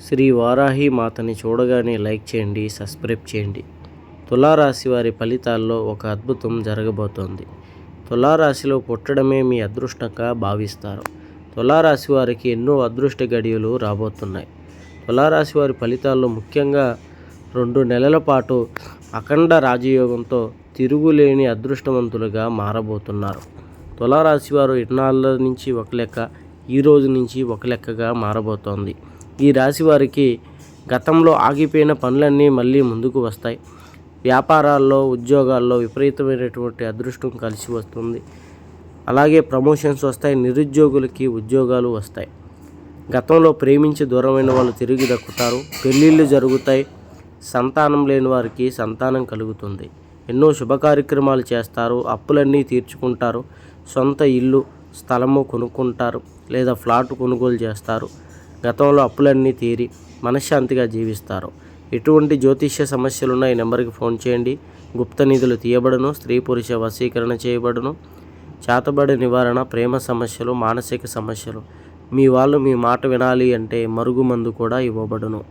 శ్రీ వారాహి మాతని చూడగానే లైక్ చేయండి, సబ్స్క్రైబ్ చేయండి. తులారాశి వారి ఫలితాల్లో ఒక అద్భుతం జరగబోతోంది. తులారాశిలో పుట్టడమే మీ అదృష్టంగా భావిస్తారు. తులారాశి వారికి ఎన్నో అదృష్ట గడియలు రాబోతున్నాయి. తులారాశి వారి ఫలితాల్లో ముఖ్యంగా 2 నెలల పాటు అఖండ రాజయోగంతో తిరుగులేని అదృష్టవంతులుగా మారబోతున్నారు. తులారాశి వారు ఇన్నాళ్ళ నుంచి ఒక లెక్క, ఈ రోజు నుంచి ఒక లెక్కగా మారబోతోంది. ఈ రాశి వారికి గతంలో ఆగిపోయిన పనులన్నీ మళ్ళీ ముందుకు వస్తాయి. వ్యాపారాల్లో, ఉద్యోగాల్లో విపరీతమైనటువంటి అదృష్టం కలిసి వస్తుంది. అలాగే ప్రమోషన్స్ వస్తాయి. నిరుద్యోగులకి ఉద్యోగాలు వస్తాయి. గతంలో ప్రేమించి దూరమైన వాళ్ళు తిరిగి దక్కుతారు. పెళ్ళిళ్ళు జరుగుతాయి. సంతానం లేని వారికి సంతానం కలుగుతుంది. ఎన్నో శుభ కార్యక్రమాలు చేస్తారు. అప్పులన్నీ తీర్చుకుంటారు. సొంత ఇల్లు, స్థలము కొనుక్కుంటారు లేదా ఫ్లాట్ కొనుగోలు చేస్తారు. గతంలో అప్పులన్నీ తీరి మనశ్శాంతిగా జీవిస్తారు. ఎటువంటి జ్యోతిష్య సమస్యలున్న ఈ నెంబర్కి ఫోన్ చేయండి. గుప్త నిధులు తీయబడును. స్త్రీ పురుష వశీకరణ చేయబడును. చేతబడి నివారణ, ప్రేమ సమస్యలు, మానసిక సమస్యలు, మీ వాళ్ళు మీ మాట వినాలి అంటే మరుగుమందు కూడా ఇవ్వబడును.